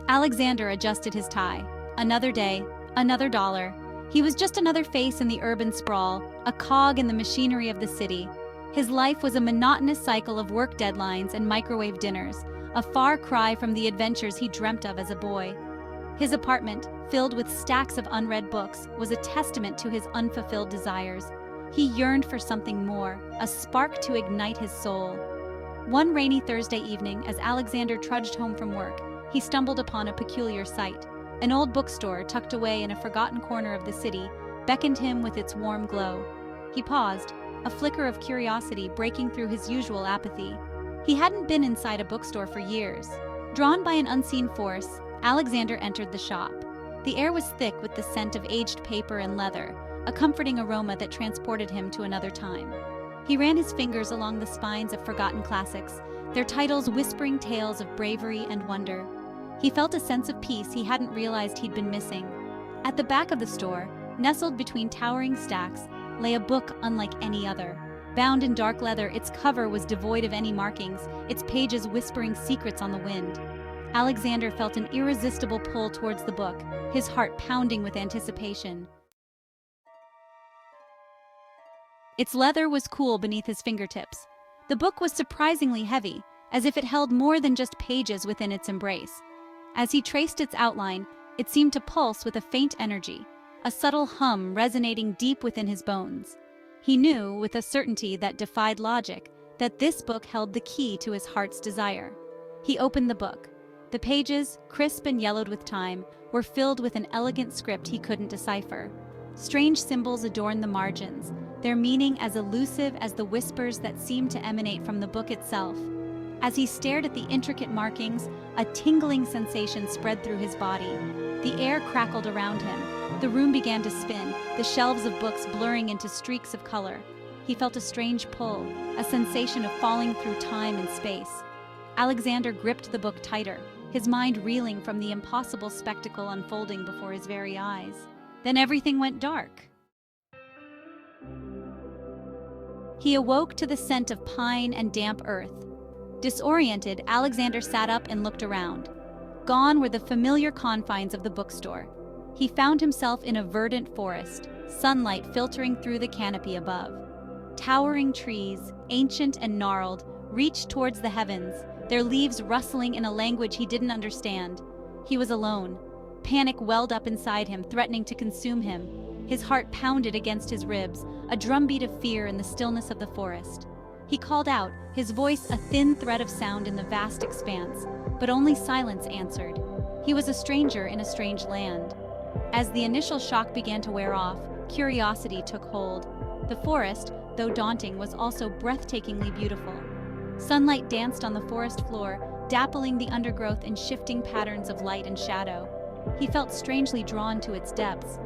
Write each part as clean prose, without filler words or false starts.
Alexander adjusted his tie. Another day, another dollar. He was just another face in the urban sprawl, a cog in the machinery of the city. His life was a monotonous cycle of work deadlines and microwave dinners, a far cry from the adventures he dreamt of as a boy. His apartment, filled with stacks of unread books, was a testament to his unfulfilled desires. He yearned for something more, a spark to ignite his soul. One rainy Thursday evening, as Alexander trudged home from work, he stumbled upon a peculiar sight. An old bookstore tucked away in a forgotten corner of the city beckoned him with its warm glow. He paused, a flicker of curiosity breaking through his usual apathy. He hadn't been inside a bookstore for years. Drawn by an unseen force, Alexander entered the shop. The air was thick with the scent of aged paper and leather, a comforting aroma that transported him to another time. He ran his fingers along the spines of forgotten classics, their titles whispering tales of bravery and wonder. He felt a sense of peace he hadn't realized he'd been missing. At the back of the store, nestled between towering stacks, lay a book unlike any other. Bound in dark leather, its cover was devoid of any markings, its pages whispering secrets on the wind. Alexander felt an irresistible pull towards the book, his heart pounding with anticipation. Its leather was cool beneath his fingertips. The book was surprisingly heavy, as if it held more than just pages within its embrace. As he traced its outline, it seemed to pulse with a faint energy, a subtle hum resonating deep within his bones. He knew, with a certainty that defied logic, that this book held the key to his heart's desire. He opened the book. The pages, crisp and yellowed with time, were filled with an elegant script he couldn't decipher. Strange symbols adorned the margins, their meaning as elusive as the whispers that seemed to emanate from the book itself. As he stared at the intricate markings, a tingling sensation spread through his body. The air crackled around him. The room began to spin, the shelves of books blurring into streaks of color. He felt a strange pull, a sensation of falling through time and space. Alexander gripped the book tighter, his mind reeling from the impossible spectacle unfolding before his very eyes. Then everything went dark. He awoke to the scent of pine and damp earth. Disoriented, Alexander sat up and looked around. Gone were the familiar confines of the bookstore. He found himself in a verdant forest, sunlight filtering through the canopy above. Towering trees, ancient and gnarled, reached towards the heavens, their leaves rustling in a language he didn't understand. He was alone. Panic welled up inside him, threatening to consume him. His heart pounded against his ribs, a drumbeat of fear in the stillness of the forest. He called out, his voice a thin thread of sound in the vast expanse, but only silence answered. He was a stranger in a strange land. As the initial shock began to wear off, curiosity took hold. The forest, though daunting, was also breathtakingly beautiful. Sunlight danced on the forest floor, dappling the undergrowth in shifting patterns of light and shadow. He felt strangely drawn to its depths.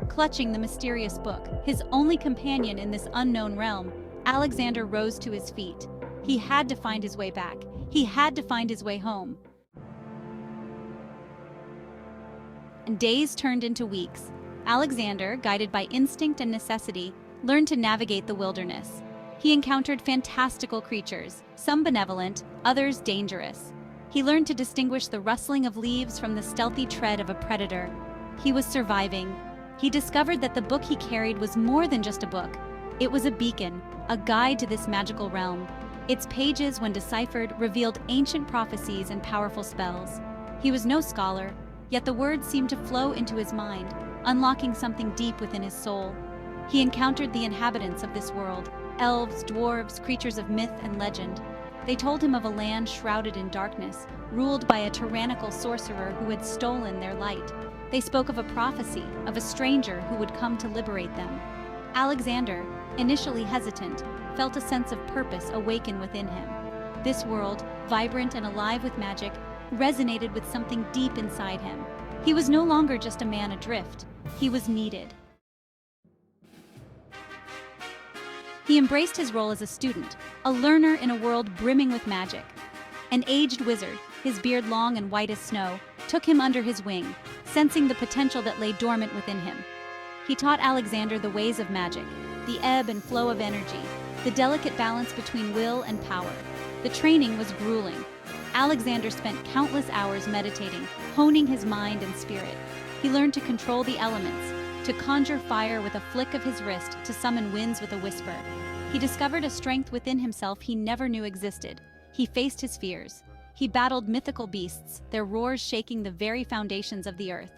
Clutching the mysterious book, his only companion in this unknown realm, Alexander rose to his feet. He had to find his way back. He had to find his way home. And days turned into weeks. Alexander, guided by instinct and necessity, learned to navigate the wilderness. He encountered fantastical creatures, some benevolent, others dangerous. He learned to distinguish the rustling of leaves from the stealthy tread of a predator. He was surviving. He discovered that the book he carried was more than just a book. It was a beacon, a guide to this magical realm. Its pages, when deciphered, revealed ancient prophecies and powerful spells. He was no scholar, yet the words seemed to flow into his mind, unlocking something deep within his soul. He encountered the inhabitants of this world, elves, dwarves, creatures of myth and legend. They told him of a land shrouded in darkness, ruled by a tyrannical sorcerer who had stolen their light. They spoke of a prophecy, of a stranger who would come to liberate them. Alexander, initially hesitant, felt a sense of purpose awaken within him. This world, vibrant and alive with magic, resonated with something deep inside him. He was no longer just a man adrift. He was needed. He embraced his role as a student, a learner in a world brimming with magic. An aged wizard, his beard long and white as snow, took him under his wing, sensing the potential that lay dormant within him. He taught Alexander the ways of magic, the ebb and flow of energy, the delicate balance between will and power. The training was grueling. Alexander spent countless hours meditating, honing his mind and spirit. He learned to control the elements, to conjure fire with a flick of his wrist, to summon winds with a whisper. He discovered a strength within himself he never knew existed. He faced his fears. He battled mythical beasts, their roars shaking the very foundations of the earth.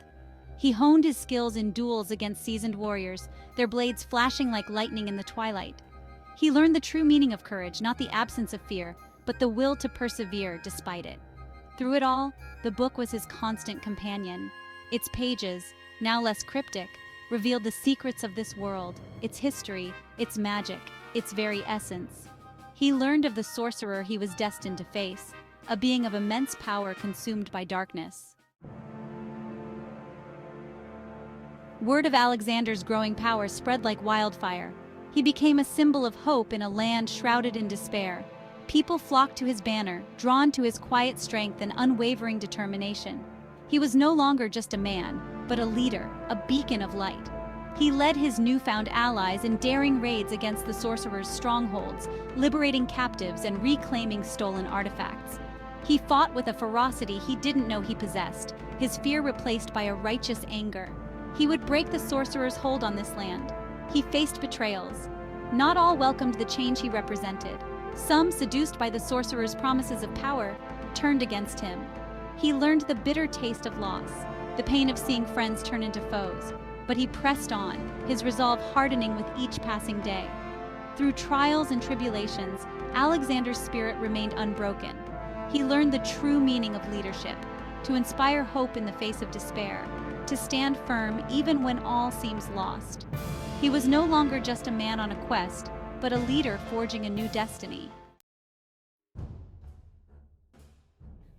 He honed his skills in duels against seasoned warriors, their blades flashing like lightning in the twilight. He learned the true meaning of courage, not the absence of fear, but the will to persevere despite it. Through it all, the book was his constant companion. Its pages, now less cryptic, revealed the secrets of this world, its history, its magic, its very essence. He learned of the sorcerer he was destined to face, a being of immense power consumed by darkness. Word of Alexander's growing power spread like wildfire. He became a symbol of hope in a land shrouded in despair. People flocked to his banner, drawn to his quiet strength and unwavering determination. He was no longer just a man, but a leader, a beacon of light. He led his newfound allies in daring raids against the sorcerer's strongholds, liberating captives and reclaiming stolen artifacts. He fought with a ferocity he didn't know he possessed, his fear replaced by a righteous anger. He would break the sorcerer's hold on this land. He faced betrayals. Not all welcomed the change he represented. Some, seduced by the sorcerer's promises of power, turned against him. He learned the bitter taste of loss, the pain of seeing friends turn into foes. But he pressed on, his resolve hardening with each passing day. Through trials and tribulations, Alexander's spirit remained unbroken. He learned the true meaning of leadership, to inspire hope in the face of despair, to stand firm even when all seems lost. He was no longer just a man on a quest, but a leader forging a new destiny.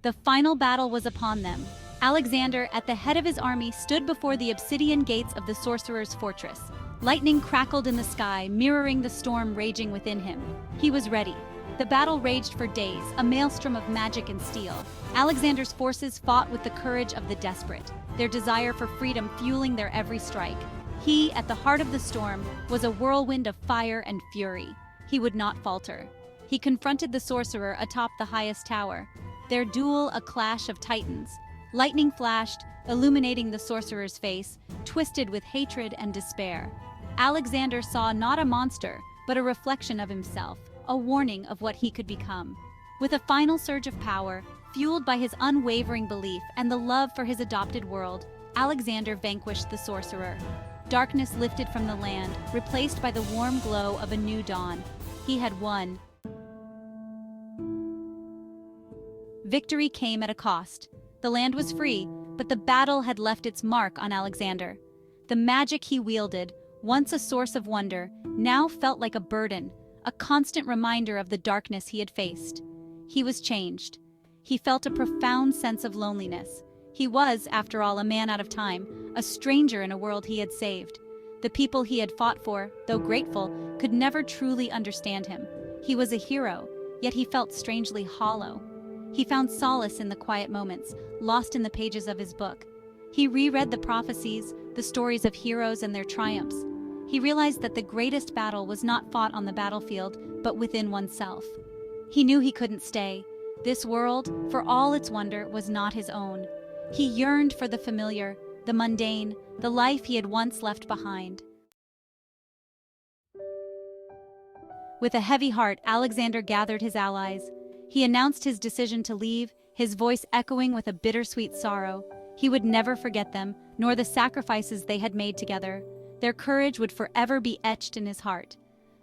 The final battle was upon them. Alexander, at the head of his army, stood before the obsidian gates of the sorcerer's fortress. Lightning crackled in the sky, mirroring the storm raging within him. He was ready. The battle raged for days, a maelstrom of magic and steel. Alexander's forces fought with the courage of the desperate, their desire for freedom fueling their every strike. He, at the heart of the storm, was a whirlwind of fire and fury. He would not falter. He confronted the sorcerer atop the highest tower. Their duel, a clash of titans. Lightning flashed, illuminating the sorcerer's face, twisted with hatred and despair. Alexander saw not a monster, but a reflection of himself, a warning of what he could become. With a final surge of power, fueled by his unwavering belief and the love for his adopted world, Alexander vanquished the sorcerer. Darkness lifted from the land, replaced by the warm glow of a new dawn. He had won. Victory came at a cost. The land was free, but the battle had left its mark on Alexander. The magic he wielded, once a source of wonder, now felt like a burden, a constant reminder of the darkness he had faced. He was changed. He felt a profound sense of loneliness. He was, after all, a man out of time, a stranger in a world he had saved. The people he had fought for, though grateful, could never truly understand him. He was a hero, yet he felt strangely hollow. He found solace in the quiet moments, lost in the pages of his book. He reread the prophecies, the stories of heroes and their triumphs. He realized that the greatest battle was not fought on the battlefield, but within oneself. He knew he couldn't stay. This world, for all its wonder, was not his own. He yearned for the familiar, the mundane, the life he had once left behind. With a heavy heart, Alexander gathered his allies. He announced his decision to leave, his voice echoing with a bittersweet sorrow. He would never forget them, nor the sacrifices they had made together. Their courage would forever be etched in his heart.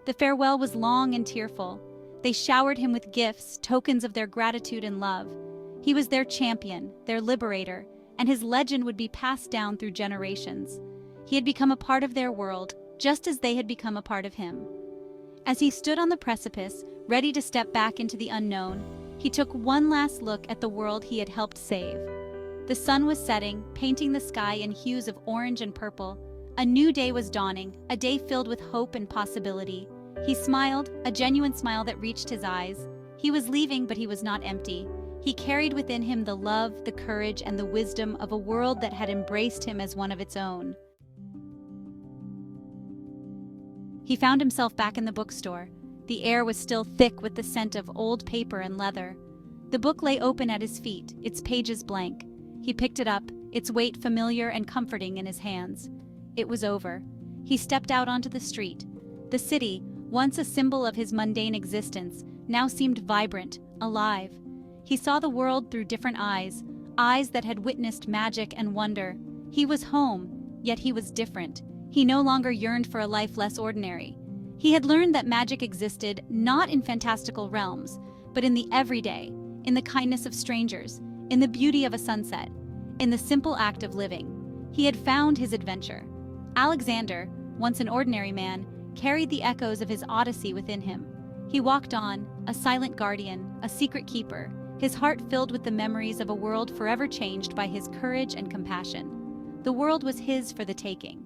The farewell was long and tearful. They showered him with gifts, tokens of their gratitude and love. He was their champion, their liberator, and his legend would be passed down through generations. He had become a part of their world, just as they had become a part of him. As he stood on the precipice, ready to step back into the unknown, he took one last look at the world he had helped save. The sun was setting, painting the sky in hues of orange and purple. A new day was dawning, a day filled with hope and possibility. He smiled, a genuine smile that reached his eyes. He was leaving, but he was not empty. He carried within him the love, the courage, and the wisdom of a world that had embraced him as one of its own. He found himself back in the bookstore. The air was still thick with the scent of old paper and leather. The book lay open at his feet, its pages blank. He picked it up, its weight familiar and comforting in his hands. It was over. He stepped out onto the street. The city, once a symbol of his mundane existence, now seemed vibrant, alive. He saw the world through different eyes, eyes that had witnessed magic and wonder. He was home, yet he was different. He no longer yearned for a life less ordinary. He had learned that magic existed not in fantastical realms, but in the everyday, in the kindness of strangers, in the beauty of a sunset, in the simple act of living. He had found his adventure. Alexander, once an ordinary man, carried the echoes of his Odyssey within him. He walked on, a silent guardian, a secret keeper, his heart filled with the memories of a world forever changed by his courage and compassion. The world was his for the taking.